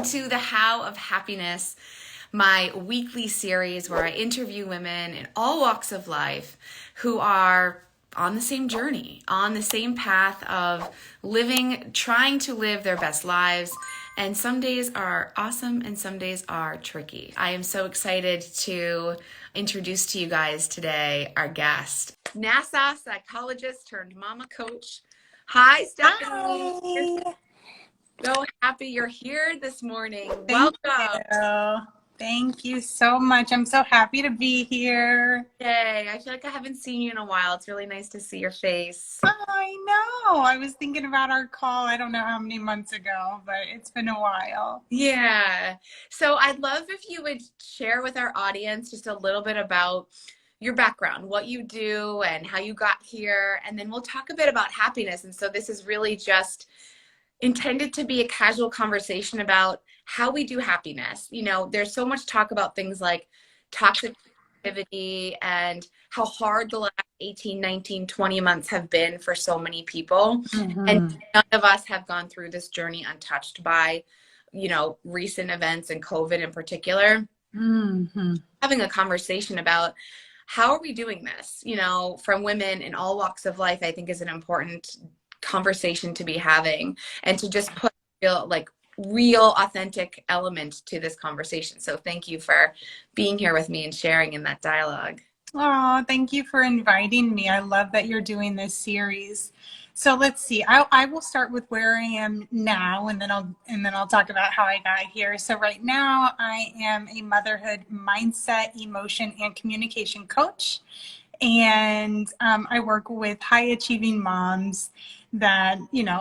to the How of Happiness, my weekly series where I interview women in all walks of life who are on the same journey, on the same path of living, trying to live their best lives. And some days are awesome and some days are tricky. I am so excited to introduce to you guys today our guest, NASA psychologist turned mama coach. Hi, Stephanie. Hi. So happy you're here this morning. Thank Welcome. you. Thank you so much. I'm so happy to be here. Yay. I feel like I haven't seen you in a while. It's really nice to see your face. I know. I was thinking about our call, I don't know how many months ago, but it's been a while. Yeah. So I'd love if you would share with our audience just a little bit about your background, what you do and how you got here, and then we'll talk a bit about happiness. And so this is really just intended to be a casual conversation about how we do happiness. You know, there's so much talk about things like toxic positivity and how hard the last 18, 19, 20 months have been for so many people. And none of us have gone through this journey untouched by, you know, recent events and COVID in particular. Having a conversation about how are we doing this, you know, from women in all walks of life, I think is an important conversation to be having, and to just put real authentic element to this conversation. So thank you for being here with me and sharing in that dialogue. Oh, thank you for inviting me. I love that you're doing this series. So let's see. I will start with where I am now, and then I'll talk about how I got here. So right now, I am a motherhood mindset, emotion, and communication coach, and I work with high achieving moms that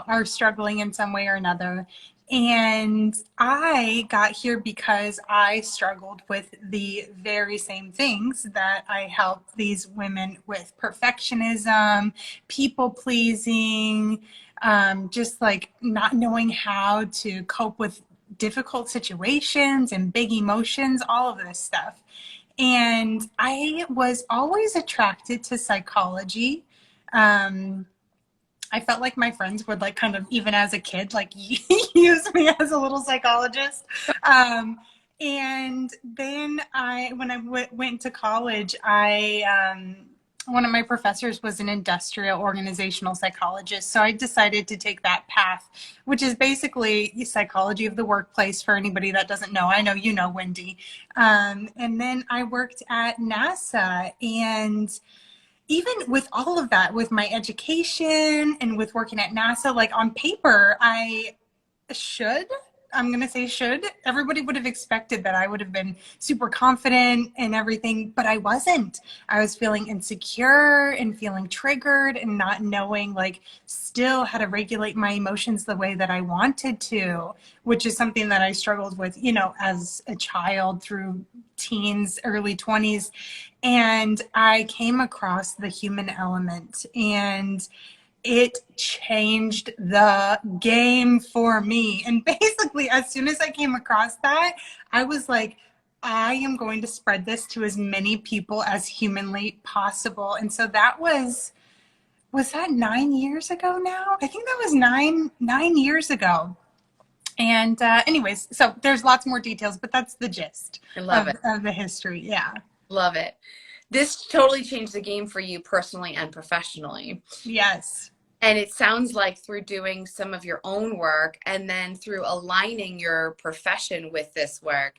are struggling in some way or another. And I got here because I struggled with the very same things that I help these women with: perfectionism, people pleasing, just like not knowing how to cope with difficult situations and big emotions, all of this stuff. And I was always attracted to psychology. I felt like my friends would like kind of, even as a kid, like use me as a little psychologist. And then when I went to college, one of my professors was an industrial organizational psychologist. So I decided to take that path, which is basically psychology of the workplace for anybody that doesn't know. I know you know, Wendy. And then I worked at NASA, and even with all of that, with my education and with working at NASA, like on paper, I'm going to say everybody would have expected that I would have been super confident and everything, but I wasn't. I was feeling insecure and feeling triggered and not knowing like still how to regulate my emotions the way that I wanted to, which is something that I struggled with, as a child through teens, early 20s. And I came across the human element, and it changed the game for me. And basically, as soon as I came across that, I was like, I am going to spread this to as many people as humanly possible. And so that was that 9 years ago now? I think that was nine years ago. And anyways, so there's lots more details, but that's the gist of the history. Yeah. Love it. This totally changed the game for you personally and professionally. Yes. And it sounds like through doing some of your own work and then through aligning your profession with this work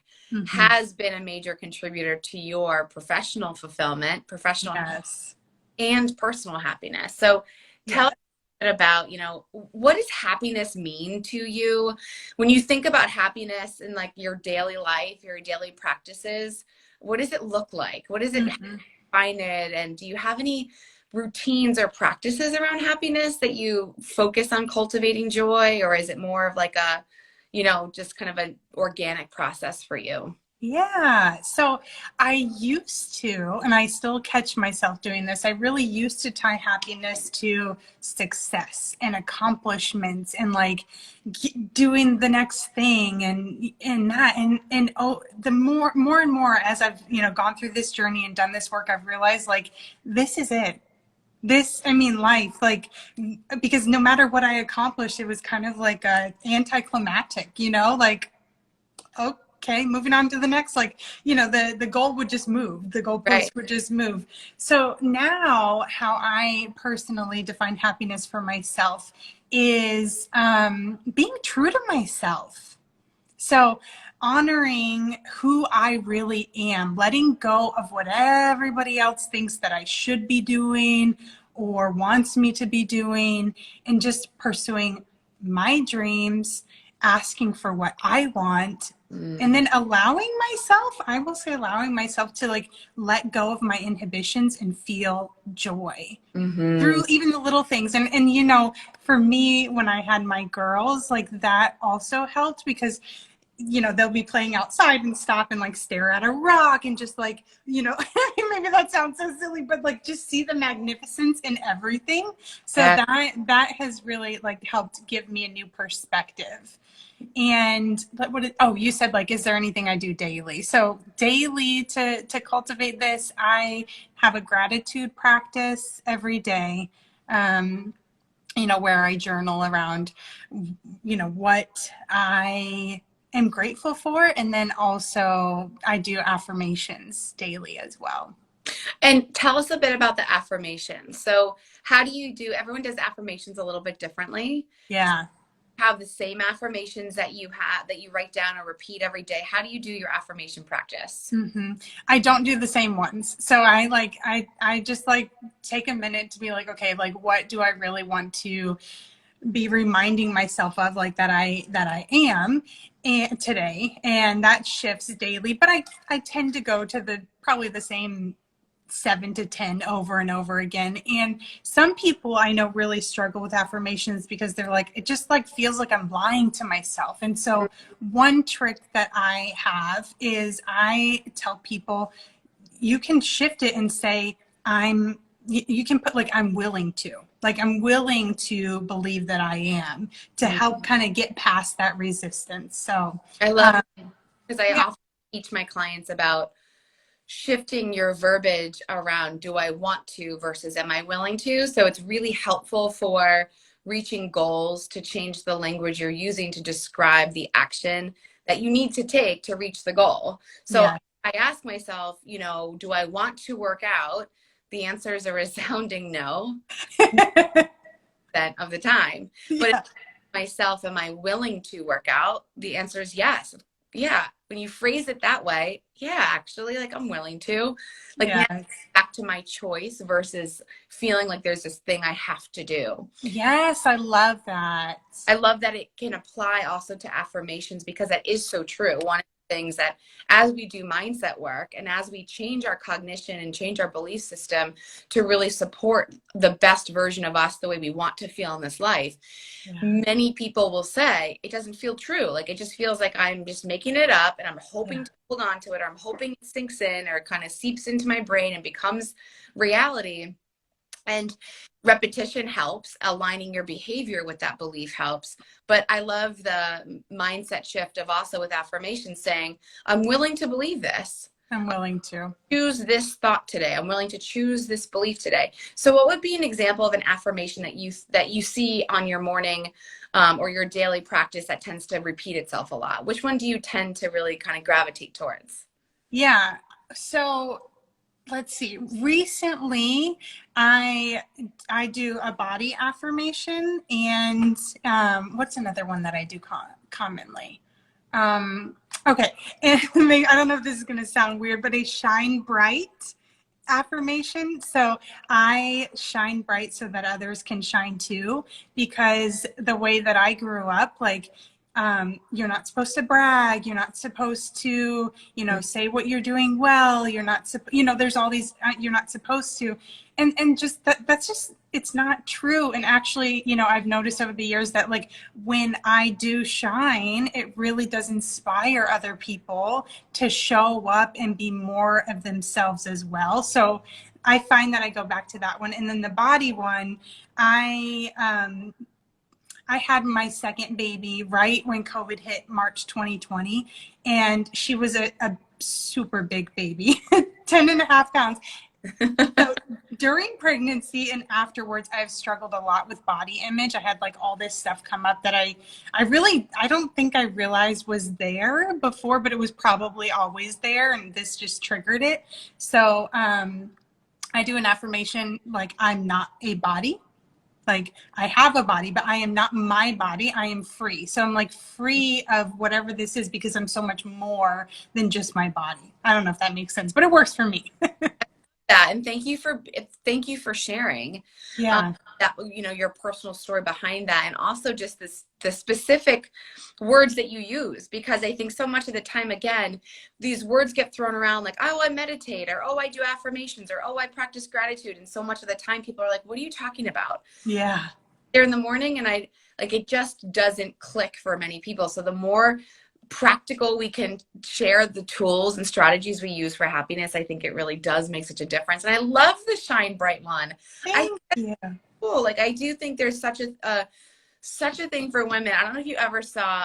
has been a major contributor to your professional fulfillment, Yes. and personal happiness. So tell us a bit about, what does happiness mean to you? When you think about happiness in like your daily life, your daily practices, what does it look like? What does it define it? And do you have any routines or practices around happiness that you focus on cultivating joy, or is it more of like a, just kind of an organic process for you? Yeah. So I used to, and I still catch myself doing this, I really used to tie happiness to success and accomplishments and like doing the next thing and that. And the more and more as I've, gone through this journey and done this work, I've realized like, this is it. Life, like, because no matter what I accomplished, it was kind of like a anticlimactic, like okay, moving on to the next, like, the goal would just move, the Right. goalpost would just move. So now how I personally define happiness for myself is being true to myself. So honoring who I really am, letting go of what everybody else thinks that I should be doing or wants me to be doing, and just pursuing my dreams, asking for what I want, and Mm-hmm. then allowing myself, I will say allowing myself to like let go of my inhibitions and feel joy Mm-hmm. through even the little things. And for me, when I had my girls, like that also helped because they'll be playing outside and stop and like stare at a rock and just like, maybe that sounds so silly, but like just see the magnificence in everything. So Yeah. that has really like helped give me a new perspective. And you said like, is there anything I do daily? So daily to cultivate this, I have a gratitude practice every day. Where I journal around, what I am grateful for. And then also I do affirmations daily as well. And tell us a bit about the affirmations. So, how do you do? Everyone does affirmations a little bit differently. Yeah. Have the same affirmations that you have that you write down or repeat every day. How do you do your affirmation practice? I don't do the same ones. So I just like take a minute to be like, okay, like what do I really want to be reminding myself of, like that I am and today, and that shifts daily, but I tend to go to the probably the same 7 to 10 over and over again. And some people I know really struggle with affirmations because they're like, it just like feels like I'm lying to myself. And so one trick that I have is I tell people, you can shift it and say, you can put like, I'm willing to believe that I am, to help kind of get past that resistance. So I love uh, it because I yeah. often teach my clients about shifting your verbiage around do I want to versus am I willing to. So it's really helpful for reaching goals to change the language you're using to describe the action that you need to take to reach the goal. So Yeah. I ask myself, do I want to work out? The answer is a resounding no of the time. But Yeah. myself, am I willing to work out? The answer is yes. Yeah. When you phrase it that way, yeah, actually, like I'm willing to. Like now Yeah. back to my choice versus feeling like there's this thing I have to do. Yes, I love that. I love that it can apply also to affirmations because that is so true. One of the things that as we do mindset work and as we change our cognition and change our belief system to really support the best version of us the way we want to feel in this life, Yeah. many people will say it doesn't feel true. Like it just feels like I'm just making it up and I'm hoping Yeah. to hold on to it, or I'm hoping it sinks in or kind of seeps into my brain and becomes reality. And repetition helps, aligning your behavior with that belief helps. But I love the mindset shift of also with affirmations saying, I'm willing to believe this. I'm willing to. Choose this thought today. I'm willing to choose this belief today. So what would be an example of an affirmation that you see on your morning or your daily practice that tends to repeat itself a lot? Which one do you tend to really kind of gravitate towards? Yeah. So let's see. Recently, I do a body affirmation, and what's another one that I do commonly? Okay, and I don't know if this is going to sound weird, but a shine bright affirmation. So I shine bright so that others can shine too, because the way that I grew up, like, you're not supposed to brag. You're not supposed to, say what you're doing well. You're not, there's all these, you're not supposed to. And just that's just, it's not true. And actually, I've noticed over the years that like when I do shine, it really does inspire other people to show up and be more of themselves as well. So I find that I go back to that one. And then the body one, I had my second baby right when COVID hit March 2020, and she was a super big baby, 10 and a half pounds. So during pregnancy and afterwards, I've struggled a lot with body image. I had like all this stuff come up that I don't think I realized was there before, but it was probably always there, and this just triggered it. So I do an affirmation like I'm not a body. Like I have a body, but I am not my body. I am free. So I'm like free of whatever this is because I'm so much more than just my body. I don't know if that makes sense, but it works for me. That, and thank you for sharing Yeah. that, you know, your personal story behind that, and also just the specific words that you use, because I think so much of the time, again, these words get thrown around like, oh, I meditate, or oh, I do affirmations, or oh, I practice gratitude, and so much of the time people are like, what are you talking about? Yeah. There in the morning, and I like, it just doesn't click for many people. So the more practical we can share the tools and strategies we use for happiness, I think it really does make such a difference. And I love the shine bright one. I think Thank that's you. cool. Like, I do think there's such a thing for women. I don't know if you ever saw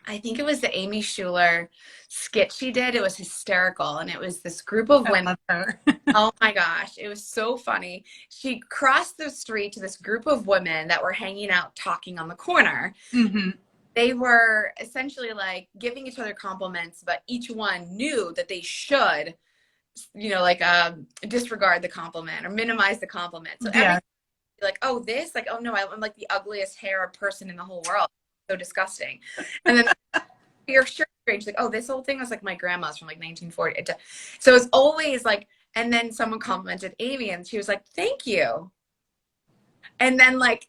I think it was the Amy Schuler skit she did. It was hysterical, and it was this group of I women. love her. Oh my gosh, it was so funny. She crossed the street to this group of women that were hanging out talking on the corner. Hmm. They were essentially like giving each other compliments, but each one knew that they should, you know, like disregard the compliment or minimize the compliment. So Yeah. everything like, oh, this, like, oh no, I'm like the ugliest hair person in the whole world. So disgusting. And then your shirt range, like, oh, this whole thing was like my grandma's from like 1940. So it's always like, and then someone complimented Amy, and she was like, thank you. And then like,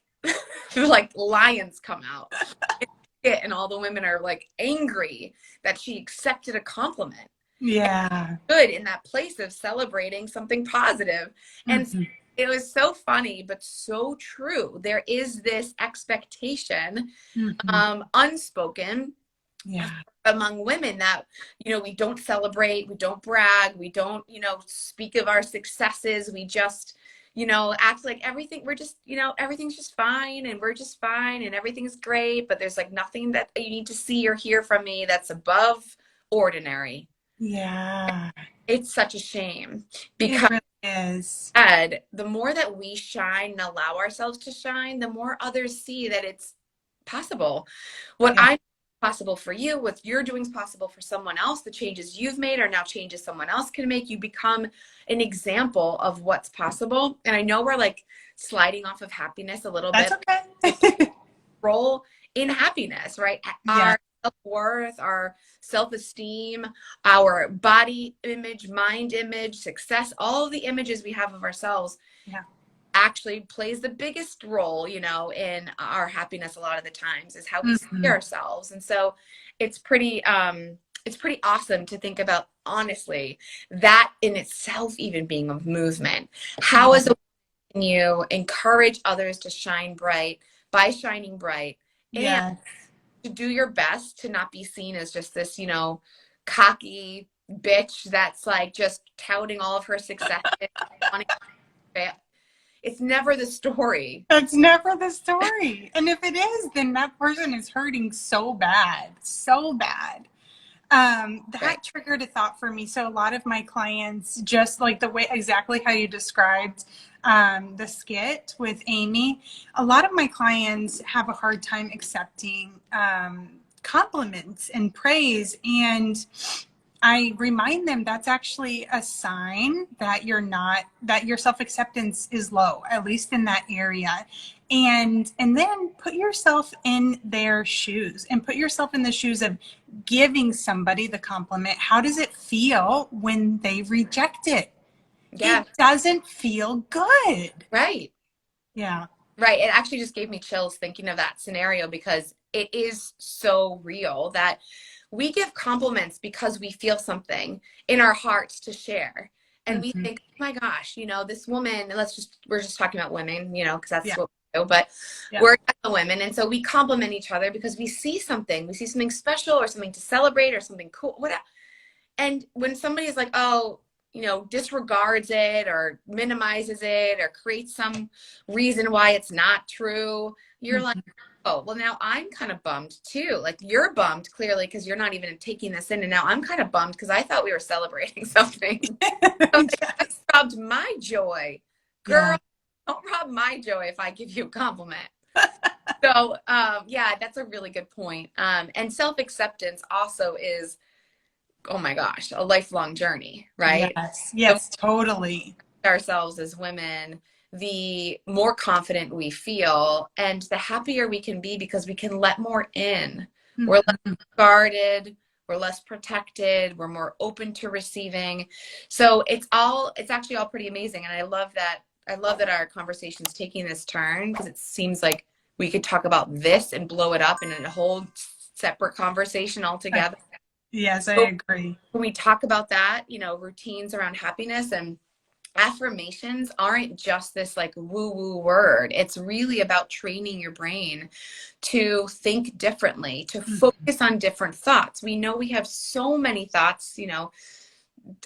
like lions come out, and all the women are like angry that she accepted a compliment. Yeah. Good in that place of celebrating something positive. And Hmm. it was so funny, but so true. There is this expectation, Hmm. unspoken, Yeah. among women that, you know, we don't celebrate, we don't brag, we don't, you know, speak of our successes. We just, you know, act like everything, we're just, you know, everything's just fine, and we're just fine, and everything's great, but there's like nothing that you need to see or hear from me that's above ordinary. Yeah. It's such a shame, It because really is. the more that we shine and allow ourselves to shine, the more others see that it's possible. What Yeah. I possible for you, what you're doing is possible for someone else. The changes you've made are now changes someone else can make. You become an example of what's possible. And I know we're like sliding off of happiness a little That's bit. okay. Role in happiness, right? Yeah. Our self-worth, our self-esteem, our body image, mind image, success, all of the images we have of ourselves Yeah. actually plays the biggest role, you know, in our happiness. A lot of the times is how we see Hmm. ourselves. And so it's pretty awesome to think about, honestly, that in itself even being a movement. How Yeah. as a can you encourage others to shine bright by shining bright, and Yeah. to do your best to not be seen as just this, you know, cocky bitch that's like just touting all of her successes. It's never the story. That's never the story. And if it is, then that person is hurting so bad, so bad. Right. That triggered a thought for me. So a lot of my clients, just like the way exactly how you described the skit with Amy, a lot of my clients have a hard time accepting compliments and praise. And I remind them that's actually a sign that that your self-acceptance is low, at least in that area. And then put yourself in their shoes and put yourself in the shoes of giving somebody the compliment. How does it feel when they reject it? Yeah. It doesn't feel good. Right. Yeah. Right. It actually just gave me chills thinking of that scenario, because it is so real that we give compliments because we feel something in our hearts to share. And we Mm-hmm. think, oh my gosh, you know, this woman, we're just talking about women, you know, because that's Yeah. what we do, but Yeah. we're the women. And so we compliment each other because we see something special or something to celebrate or something cool. Whatever. And when somebody is like, oh, you know, disregards it or minimizes it or creates some reason why it's not true, you're like, Mm-hmm. oh, well, now I'm kind of bummed too. Like you're bummed clearly because you're not even taking this in. And now I'm kind of bummed because I thought we were celebrating something. So I Yes. robbed my joy. Yeah. Girl, don't rob my joy if I give you a compliment. So, yeah, that's a really good point. And self-acceptance also is, oh my gosh, a lifelong journey, right? Yes. The Yes, totally. more ourselves as women, the more confident we feel and the happier we can be because we can let more in. We're less Mhm. guarded, we're less protected, we're more open to receiving. So it's actually all pretty amazing. And I love that our conversation's taking this turn because it seems like we could talk about this and blow it up in a whole separate conversation altogether. Yes, I So agree. when we talk about that, routines around happiness and affirmations aren't just this like woo woo word. It's really about training your brain to think differently, to Mhm. focus on different thoughts. We know we have so many thoughts,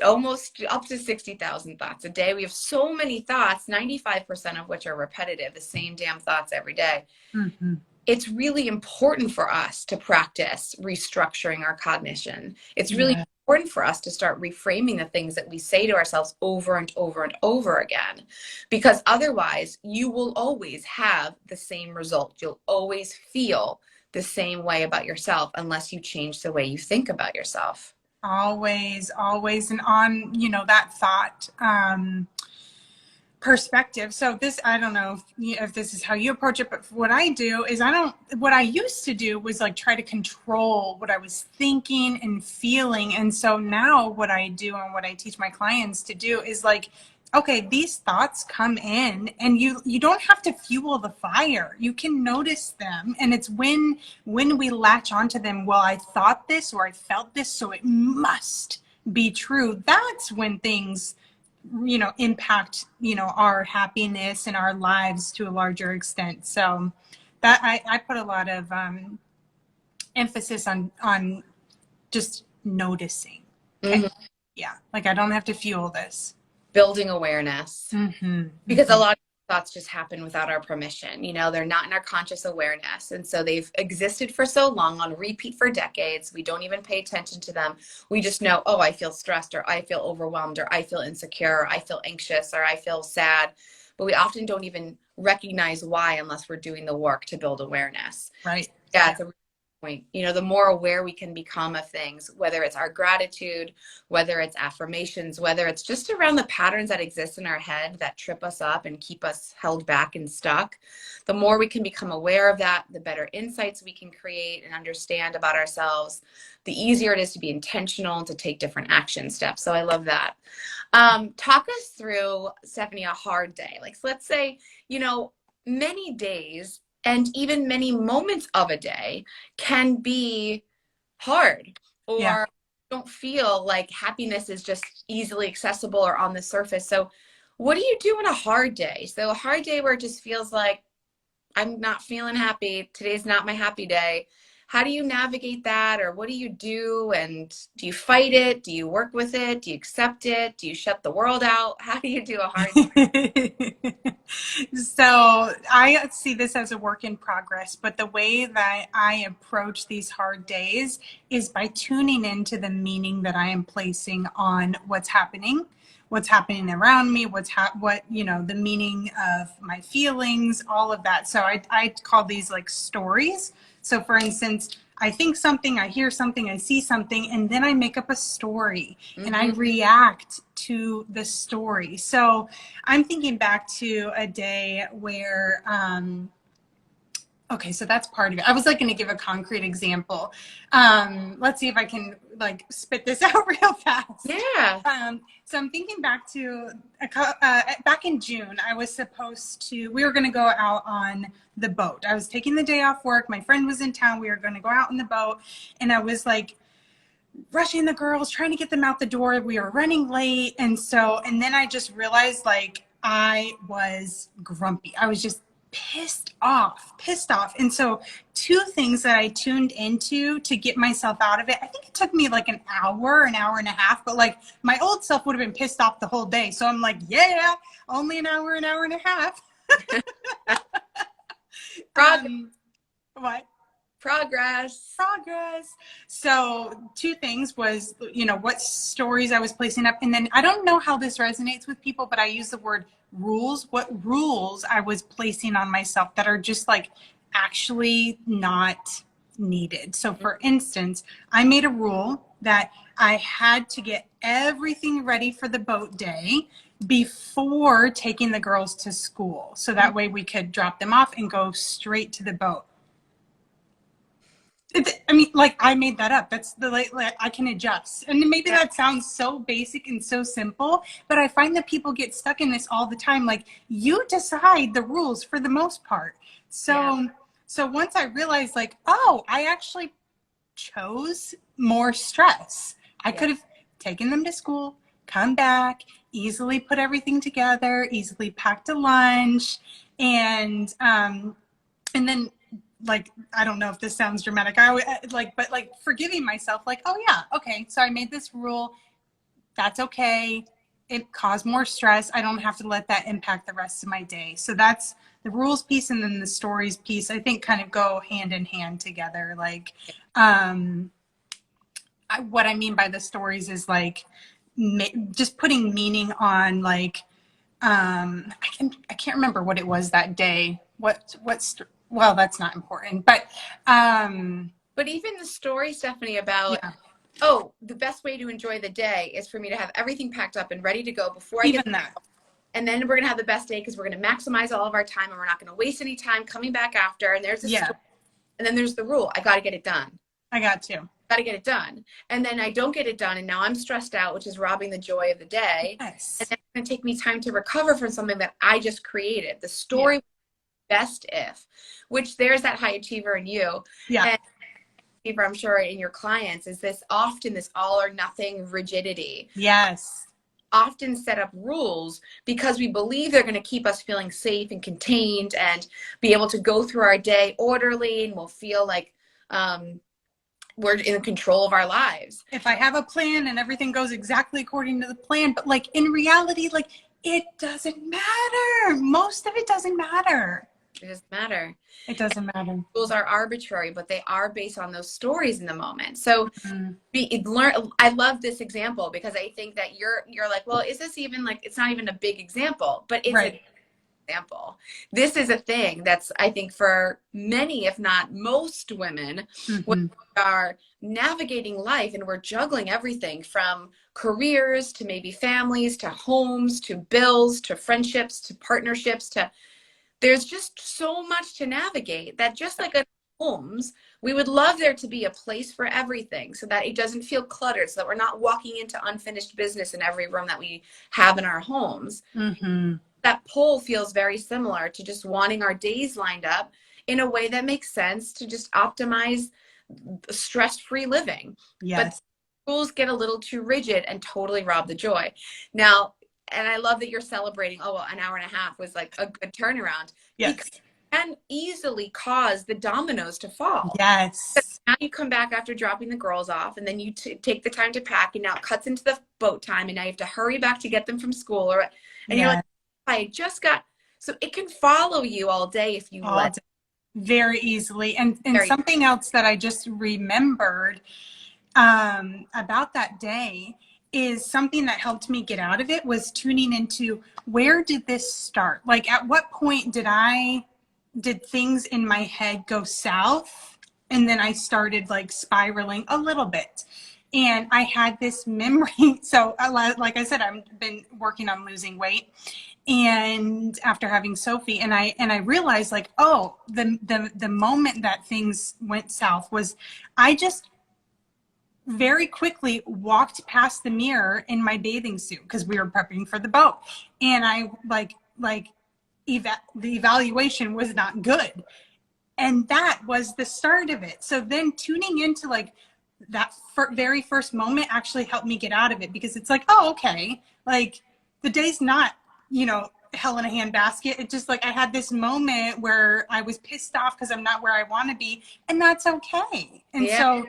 almost up to 60,000 thoughts a day. We have so many thoughts, 95% of which are repetitive, the same damn thoughts every day. Mhm. It's really important for us to practice restructuring our cognition. It's really Yeah. important for us to start reframing the things that we say to ourselves over and over and over again, because otherwise you will always have the same result. You'll always feel the same way about yourself unless you change the way you think about yourself. Always, always. And on, that thought, perspective. So this, I don't know if this is how you approach it, but what I do is what I used to do was like try to control what I was thinking and feeling. And so now what I do and what I teach my clients to do is like, okay, these thoughts come in and you don't have to fuel the fire. You can notice them. And it's when we latch onto them, well, I thought this or I felt this, so it must be true. That's when things impact our happiness and our lives to a larger extent. So that I put a lot of emphasis on just noticing. Okay. Mhm. Yeah, like I don't have to fuel this. Building awareness. Mm-hmm, Because a mm-hmm. lot of thoughts just happen without our permission. They're not in our conscious awareness. And so they've existed for so long on repeat for decades. We don't even pay attention to them. We just know, oh, I feel stressed, or I feel overwhelmed, or I feel insecure, or I feel anxious, or I feel sad. But we often don't even recognize why unless we're doing the work to build awareness. Right. Yeah, Yeah. it's a really good point. The more aware we can become of things, whether it's our gratitude, whether it's affirmations, whether it's just around the patterns that exist in our head that trip us up and keep us held back and stuck, the more we can become aware of that, the better insights we can create and understand about ourselves, the easier it is to be intentional and to take different action steps. So I love that. Talk us through, Stephanie, a hard day. Like, so let's say, many days and even many moments of a day can be hard Yeah. or don't feel like happiness is just easily accessible or on the surface. So, what do you do on a hard day? So, a hard day where it just feels like I'm not feeling happy. Today's not my happy day. How do you navigate that, or what do you do? And do you fight it? Do you work with it? Do you accept it? Do you shut the world out? How do you do a hard So I see this as a work in progress, but the way that I approach these hard days is by tuning into the meaning that I am placing on what's happening around me, the meaning of my feelings, all of that. So I call these like stories. So for instance, I think something, I hear something, I see something, and then I make up a story and I Mhm. react to the story. So I'm thinking back to a day where, okay, so that's part of it. I was like going to give a concrete example. Let's see if I can like spit this out real fast. Yeah. So I'm thinking back to back in June, we were going to go out on the boat. I was taking the day off work. My friend was in town. We were going to go out on the boat. And I was like, rushing the girls, trying to get them out the door. We were running late. And then I just realized like I was grumpy. I was just pissed off. And so two things that I tuned into to get myself out of it. I think it took me like an hour and a half, but like my old self would have been pissed off the whole day. So I'm like, yeah, only an hour and a half. Progress. Um, What? Progress. Progress. So two things was, what stories I was placing up. And then I don't know how this resonates with people, but I use the word rules. What rules I was placing on myself that are just like actually not needed. So for instance, I made a rule that I had to get everything ready for the boat day before taking the girls to school. So that way we could drop them off and go straight to the boat. I mean, like, I made that up. That's the like I can adjust. And maybe that sounds so basic and so simple, but I find that people get stuck in this all the time. Like, you decide the rules for the most part. So once I realized, like, oh, I actually chose more stress. I could have taken them to school, come back, easily put everything together, easily packed a lunch, and then, like, I don't know if this sounds dramatic. But like forgiving myself, like, oh yeah, okay, so I made this rule. That's okay. It caused more stress. I don't have to let that impact the rest of my day. So that's the rules piece, and then the stories piece, I think, kind of go hand in hand together. Like, what I mean by the stories is like just putting meaning on, like, I can't remember what it was that day. Well, that's not important, but even the story, Stephanie, about oh, the best way to enjoy the day is for me to have everything packed up and ready to go before I get there. And then we're gonna have the best day because we're gonna maximize all of our time, and we're not gonna waste any time coming back after. And there's story. And then there's the rule: I got to get it done. Got to get it done. And then I don't get it done, and now I'm stressed out, which is robbing the joy of the day. Yes. And then it's going to take me time to recover from something that I just created. The story, best if, which there's that high achiever in you. And achiever, I'm sure, in your clients, is this often this all or nothing rigidity. Yes. Often set up rules because we believe they're going to keep us feeling safe and contained and be able to go through our day orderly, and we'll feel like we're in control of our lives. If I have a plan and everything goes exactly according to the plan, but like in reality, like, it doesn't matter. Most of it doesn't matter. It doesn't matter. It doesn't matter. Rules are arbitrary, but they are based on those stories in the moment. So I love this example because I think that you're like, well, is this even like, it's not even a big example, but it's an example. This is a thing that's, I think, for many, if not most women, when we are navigating life and we're juggling everything from careers to maybe families to homes to bills to friendships to partnerships to, there's just so much to navigate that just like at homes, we would love there to be a place for everything so that it doesn't feel cluttered, so that we're not walking into unfinished business in every room that we have in our homes. That pull feels very similar to just wanting our days lined up in a way that makes sense to just optimize stress-free living. Yes. But rules get a little too rigid and totally rob the joy. Now, and I love that you're celebrating, oh, well, an hour and a half was like a good turnaround. Yes. Because it can easily cause the dominoes to fall. Yes. But now you come back after dropping the girls off, and then you take the time to pack, and now it cuts into the boat time, and now you have to hurry back to get them from school. And you're like, I just got, so it can follow you all day if you let it. Very easily. And something else that I just remembered about that day is something that helped me get out of it was tuning into, where did this start? Like, at what point did things in my head go south? And then I started like spiraling a little bit. And I had this memory. So like I said, I've been working on losing weight. And after having Sophie, and I realized, like, oh, the moment that things went south was I just very quickly walked past the mirror in my bathing suit because we were prepping for the boat, and I the evaluation was not good, and that was the start of it. So then tuning into like that very first moment actually helped me get out of it, because it's like, oh, okay, like the day's not, hell in a handbasket. It just like, I had this moment where I was pissed off because I'm not where I want to be, and that's okay. And so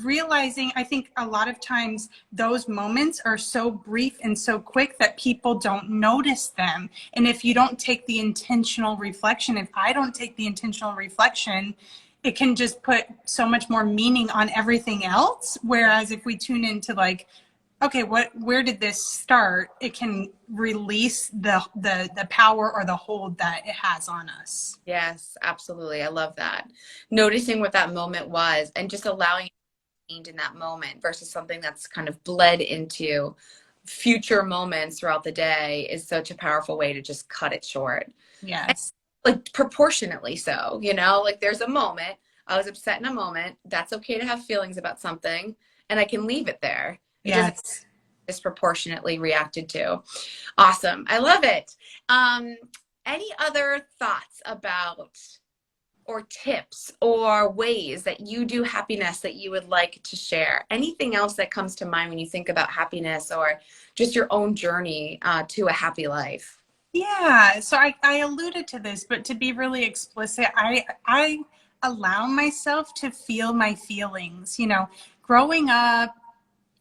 realizing, I think a lot of times those moments are so brief and so quick that people don't notice them. And if you don't take the intentional reflection, if I don't take the intentional reflection, it can just put so much more meaning on everything else. Whereas if we tune into like, okay, where did this start? It can release the power or the hold that it has on us. Yes, absolutely. I love that. Noticing what that moment was and just allowing it to change in that moment versus something that's kind of bled into future moments throughout the day is such a powerful way to just cut it short. And, Yes. like proportionately so, you know, like there's a moment, I was upset in a moment. That's okay to have feelings about something and I can leave it there. It doesn't Yes. disproportionately reacted to. Awesome. I love it. Um, any other thoughts about or tips or ways that you do happiness that you would like to share? Anything else that comes to mind when you think about happiness or just your own journey to a happy life? Yeah, so I alluded to this, but to be really explicit, I allow myself to feel my feelings. You know, growing up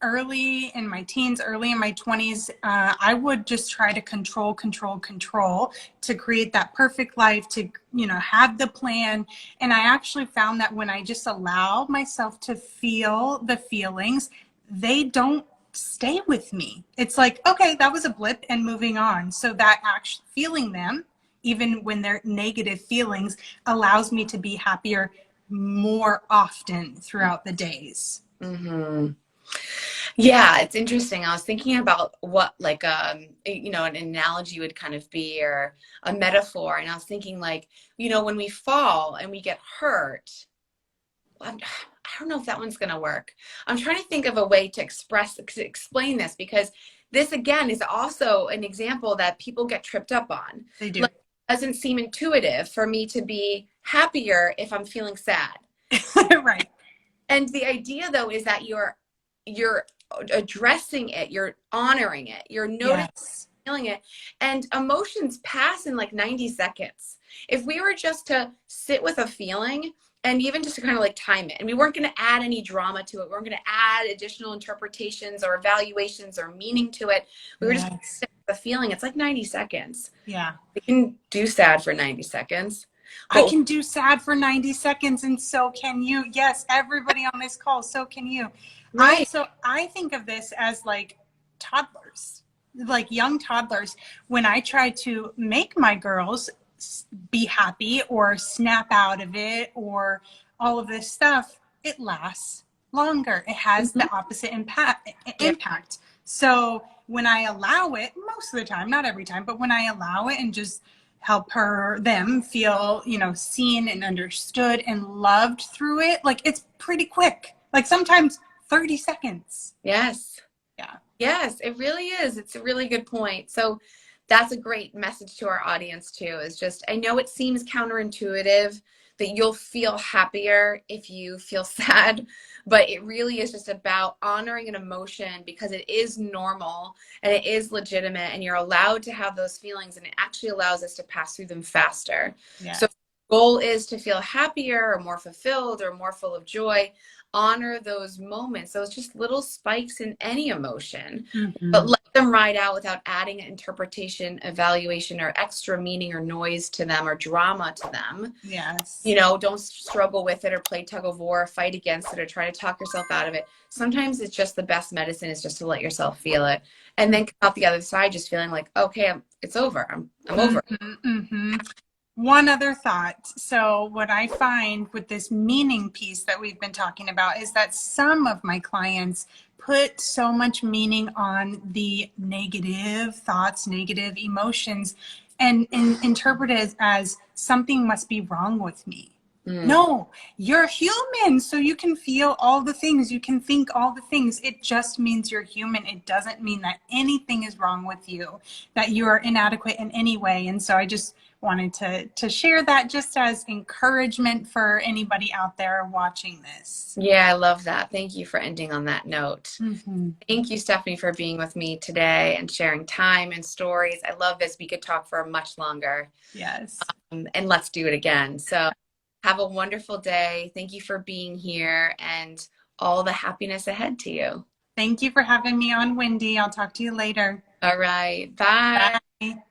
early in my teens, early in my 20s, I would just try to control to create that perfect life, to, you know, have the plan. And I actually found that when I just allow myself to feel the feelings, they don't stay with me. It's like, okay, that was a blip and moving on. So that actually feeling them, even when they're negative feelings, allows me to be happier more often throughout the days. Mm-hmm. Yeah, it's interesting. I was thinking about what like you know, an analogy would kind of be or a metaphor. And I was thinking like, you know, when we fall and we get hurt, I don't know if that one's going to work. I'm trying to think of a way to explain this because this again is also an example that people get tripped up on. They do. Like, it doesn't seem intuitive for me to be happier if I'm feeling sad. Right. And the idea though is that you're addressing it, you're honoring it, you're noticing Yes. feeling it, and emotions pass in like 90 seconds. If we were just to sit with a feeling and even just to kind of like time it, and we weren't going to add any drama to it, we weren't going to add additional interpretations or evaluations or meaning to it, we were just Yes. the feeling, it's like 90 seconds. Yeah. We can do sad for 90 seconds, I but can do sad for 90 seconds and so can you. Yes, everybody on this call, so can you. right. I think of this as like toddlers, like young toddlers. When I try to make my girls be happy or snap out of it or all of this stuff, it lasts longer. It has Mhm. the opposite impact Yeah. impact. So when I allow it, most of the time, not every time, but when I allow it and just help them feel, you know, seen and understood and loved through it, like it's pretty quick. Like sometimes 30 seconds. Yes. Yeah. Yes, it really is. It's a really good point. So that's a great message to our audience too, is just, I know it seems counterintuitive that you'll feel happier if you feel sad, but it really is just about honoring an emotion because it is normal and it is legitimate and you're allowed to have those feelings and it actually allows us to pass through them faster. Yeah. So if the goal is to feel happier or more fulfilled or more full of joy, honor those moments, those just little spikes in any emotion, but Mm-hmm. let them ride out without adding interpretation, evaluation, or extra meaning or noise to them or drama to them. Yes. You know, don't struggle with it or play tug of war, fight against it, or try to talk yourself out of it. Sometimes it's just the best medicine is just to let yourself feel it and then come out the other side just feeling like, okay, it's over. I'm over. Mm-hmm. Mm-hmm. One other thought. So, what I find with this meaning piece that we've been talking about is that some of my clients put so much meaning on the negative thoughts, negative emotions, and interpret it as something must be wrong with me. Mm, No, you're human, so you can feel all the things, you can think all the things. It just means you're human. It doesn't mean that anything is wrong with you, that you are inadequate in any way. And so I just wanted to share that just as encouragement for anybody out there watching this. yeah, I love that. Thank you for ending on that note. Mm-hmm. Thank you, Stephanie, for being with me today and sharing time and stories. I love this. We could talk for much longer, Yes. and let's do it again. So have a wonderful day. Thank you for being here and all the happiness ahead to you. Thank you for having me on, Wendy. I'll talk to you later. All right. Bye. Bye.